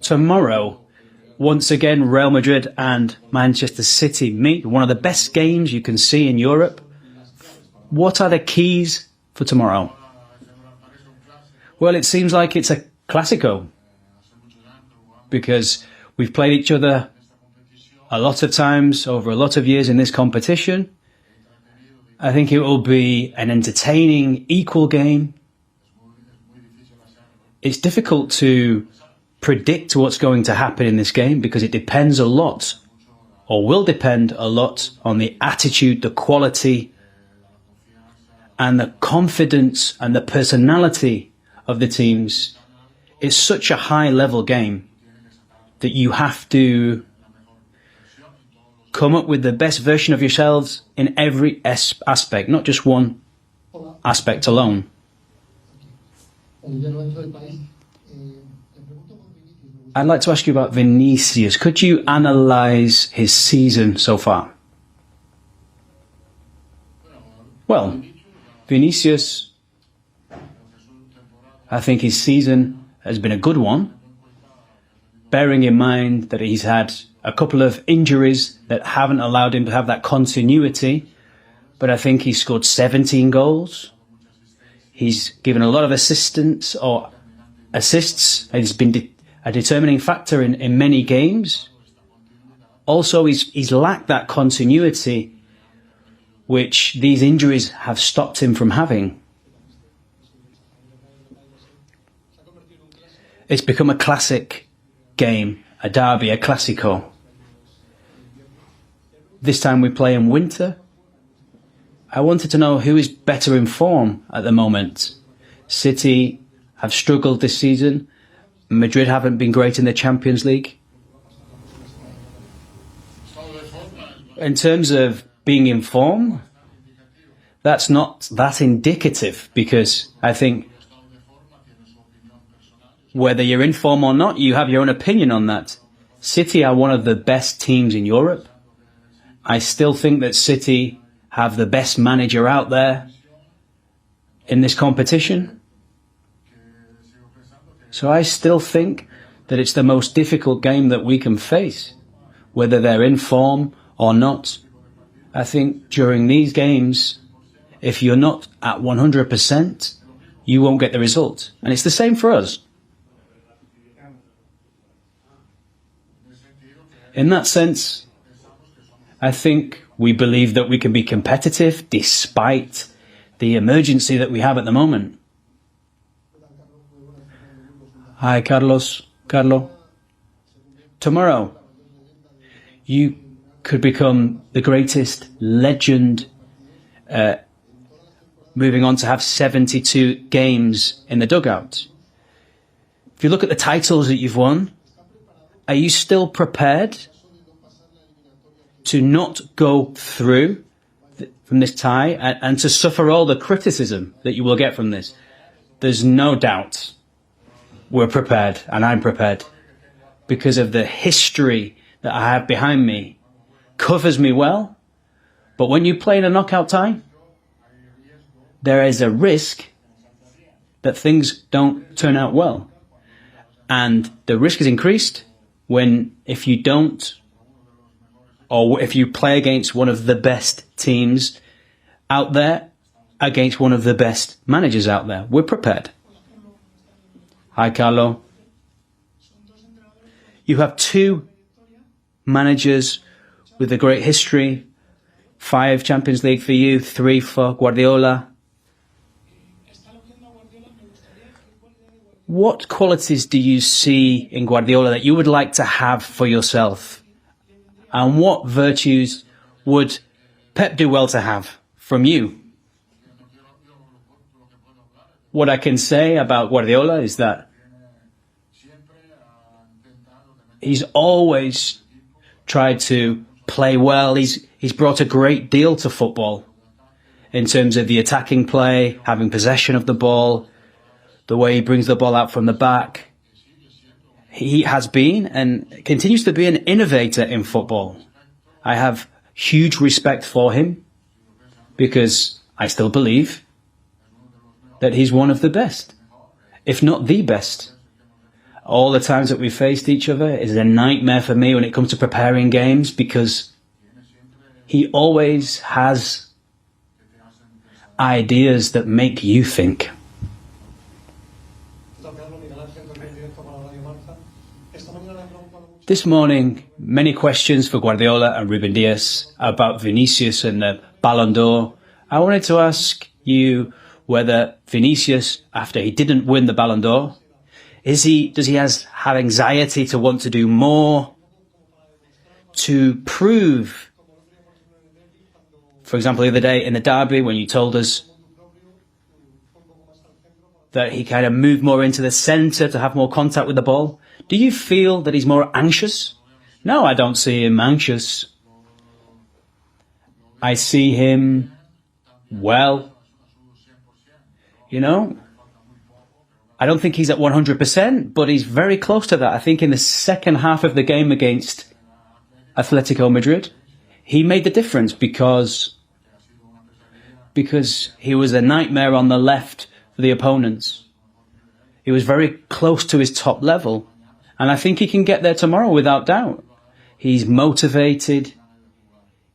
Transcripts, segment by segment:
Tomorrow, once again, Real Madrid and Manchester City meet. One of the best games you can see in Europe. What are the keys for tomorrow? Well, it seems like it's a Clásico, because we've played each other a lot of times over a lot of years in this competition. I think it will be an entertaining, equal game. It's difficult to predict what's going to happen in this game because it depends a lot, or will depend a lot, on the attitude, the quality, and the confidence and the personality of the teams. It's such a high-level game that you have to come up with the best version of yourselves in every aspect, not just one aspect alone. I'd like to ask you about Vinicius. Could you analyse his season so far? Well, Vinicius, I think his season has been a good one, bearing in mind that he's had a couple of injuries that haven't allowed him to have that continuity. But I think he scored 17 goals. He's given a lot of assists, and he's been a determining factor in many games. Also, he's lacked that continuity which these injuries have stopped him from having. It's become a classic game, a derby, a Clásico. This time we play in winter. I wanted to know who is better in form at the moment. City have struggled this season. Madrid haven't been great in the Champions League. In terms of being in form, that's not that indicative, because I think whether you're in form or not, you have your own opinion on that. City are one of the best teams in Europe. I still think that City have the best manager out there in this competition. So I still think that it's the most difficult game that we can face, whether they're in form or not. I think during these games, if you're not at 100%, you won't get the result. And it's the same for us. In that sense, I think we believe that we can be competitive despite the emergency that we have at the moment. Hi, Carlo. Tomorrow, you could become the greatest legend, moving on to have 72 games in the dugout. If you look at the titles that you've won, are you still prepared to not go through from this tie and to suffer all the criticism that you will get from this? There's no doubt we're prepared, and I'm prepared, because of the history that I have behind me. Covers me well, but when you play in a knockout tie, there is a risk that things don't turn out well. And the risk is increased if you don't, or if you play against one of the best teams out there, against one of the best managers out there. We're prepared. Hi, Carlo. You have two managers with a great history. 5 Champions League for you, 3 for Guardiola. What qualities do you see in Guardiola that you would like to have for yourself? And what virtues would Pep do well to have from you? What I can say about Guardiola is that he's always tried to play well. He's brought a great deal to football in terms of the attacking play, having possession of the ball, the way he brings the ball out from the back. He has been and continues to be an innovator in football. I have huge respect for him because I still believe that he's one of the best, if not the best. all the times that we faced each other. It's a nightmare for me when it comes to preparing games because he always has ideas that make you think. This morning, many questions for Guardiola and Ruben Dias about Vinicius and the Ballon d'Or. I wanted to ask you whether Vinicius, after he didn't win the Ballon d'Or, does he have anxiety to want to do more to prove, for example, the other day in the derby when you told us that he kind of moved more into the centre to have more contact with the ball? Do you feel that he's more anxious? No, I don't see him anxious. I see him well. You know, I don't think he's at 100%, but he's very close to that. I think in the second half of the game against Atletico Madrid, he made the difference because he was a nightmare on the left for the opponents. He was very close to his top level. And I think he can get there tomorrow without doubt. He's motivated.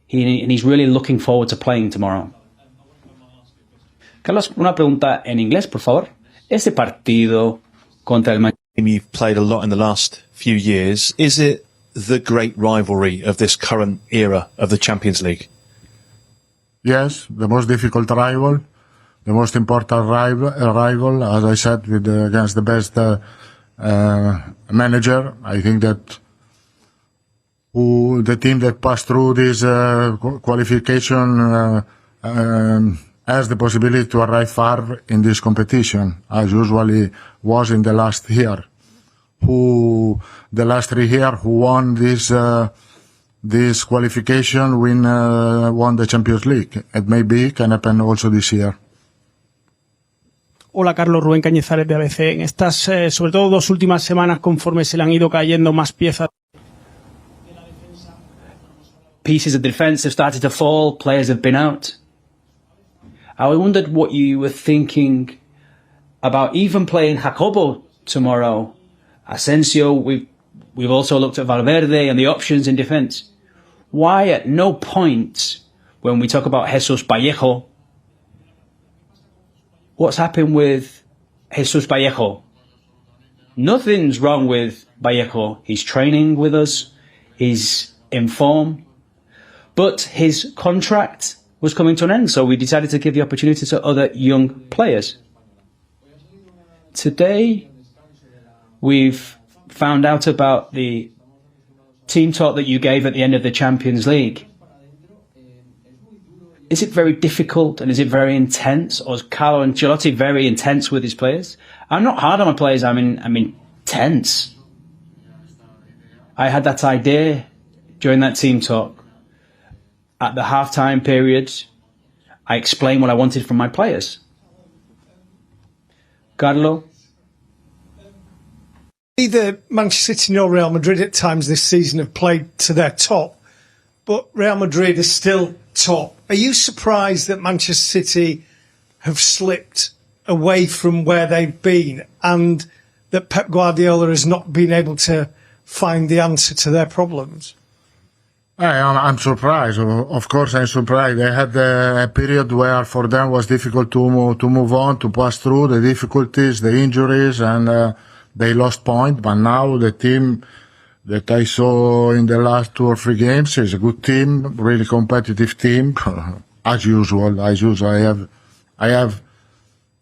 And he's really looking forward to playing tomorrow. Carlos, una pregunta en inglés, por favor. Este partido contra el Manchester You've played a lot in the last few years. Is it the great rivalry of this current era of the Champions League? Yes, the most difficult rival, the most important rival, as I said, against the best manager. I think that the team that passed through this qualification has the possibility to arrive far in this competition, as usually was in the last year. The last 3 years who won this qualification won the Champions League. It can happen also this year. Hola, Carlos, Rubén Cañizares de ABC. En estas, sobre todo 2 últimas semanas, conforme se le han ido cayendo más piezas. Pieces of defence have started to fall, players have been out. I wondered what you were thinking about even playing Jacobo tomorrow. Asensio, we've also looked at Valverde and the options in defence. Why at no point, when we talk about Jesus Vallejo, what's happened with Jesus Vallejo? Nothing's wrong with Vallejo. He's training with us. He's in form. But his contract was coming to an end, so we decided to give the opportunity to other young players. Today, we've found out about the team talk that you gave at the end of the Champions League. Is it very difficult and is it very intense, or is Carlo Ancelotti very intense with his players? I'm not hard on my players, I'm tense. I had that idea during that team talk. At the half-time period, I explained what I wanted from my players. Carlo? Neither Manchester City nor Real Madrid at times this season have played to their top, but Real Madrid is still top. Are you surprised that Manchester City have slipped away from where they've been and that Pep Guardiola has not been able to find the answer to their problems? I'm surprised. Of course, I'm surprised. They had a period where for them was difficult to move on, to pass through the difficulties, the injuries, and they lost point. But now the team that I saw in the last 2 or 3 games is a good team, really competitive team. As usual, I have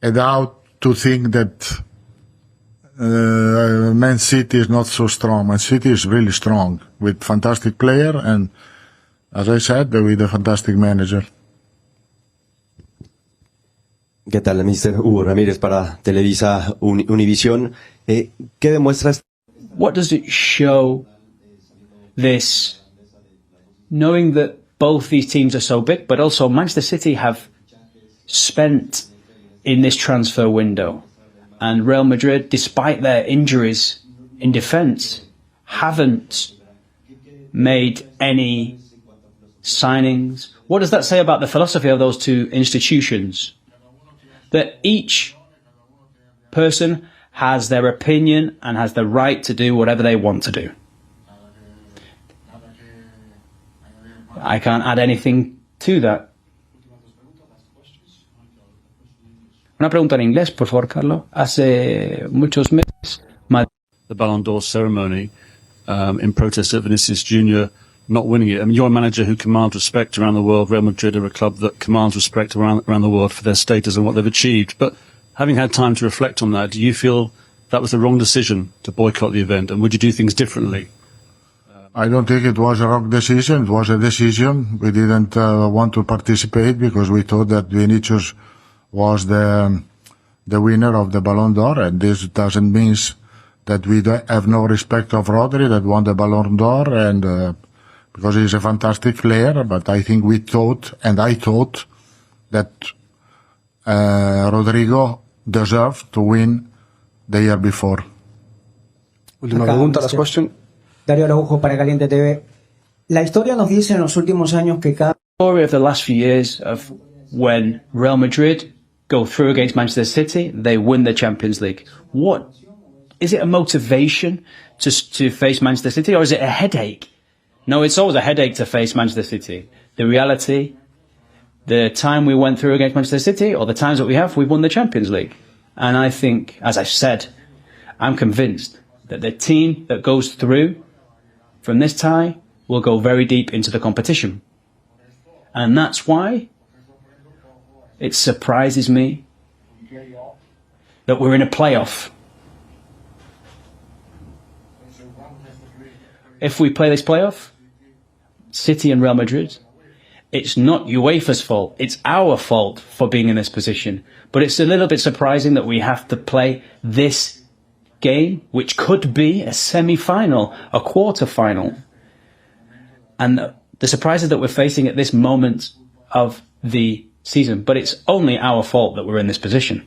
a doubt to think that Man City is not so strong. Man City is really strong with fantastic player and, as I said, with a fantastic manager. ¿Qué tal, Mr. Hugo Ramírez para Televisa Univisión? ¿Qué demuestra? What does it show, this, knowing that both these teams are so big, but also Manchester City have spent in this transfer window, and Real Madrid, despite their injuries in defence, haven't made any signings? What does that say about the philosophy of those 2 institutions? That each person has their opinion and has the right to do whatever they want to do. I can't add anything to that. Una pregunta en inglés, por favor, Carlo. Hace muchos meses, the Ballon d'Or ceremony in protest at Vinícius Júnior not winning it. I mean, you're a manager who commands respect around the world. Real Madrid are a club that commands respect around the world for their status and what they've achieved. But having had time to reflect on that, do you feel that was the wrong decision to boycott the event? And would you do things differently? I don't think it was a wrong decision. It was a decision. We didn't want to participate because we thought that Vinicius was the winner of the Ballon d'Or, and this doesn't mean that we have no respect of Rodri that won the Ballon d'Or, and because he's a fantastic player. But I think we thought, and I thought, that Rodrigo deserved to win the year before. Última pregunta, last question. Darío Araujo para Caliente TV. La historia nos dice en los últimos años que cada story of the last few years of when Real Madrid go through against Manchester City, they win the Champions League. What is it? A motivation to face Manchester City, or is it a headache? No, it's always a headache to face Manchester City. The reality, the time we went through against Manchester City, or the times that we've won the Champions League. And I think, as I've said, I'm convinced that the team that goes through from this tie will go very deep into the competition. And that's why it surprises me that we're in a playoff. If we play this playoff, City and Real Madrid, it's not UEFA's fault, it's our fault for being in this position. But it's a little bit surprising that we have to play this game, which could be a semi-final, a quarter-final. And the surprises that we're facing at this moment of the season, but it's only our fault that we're in this position.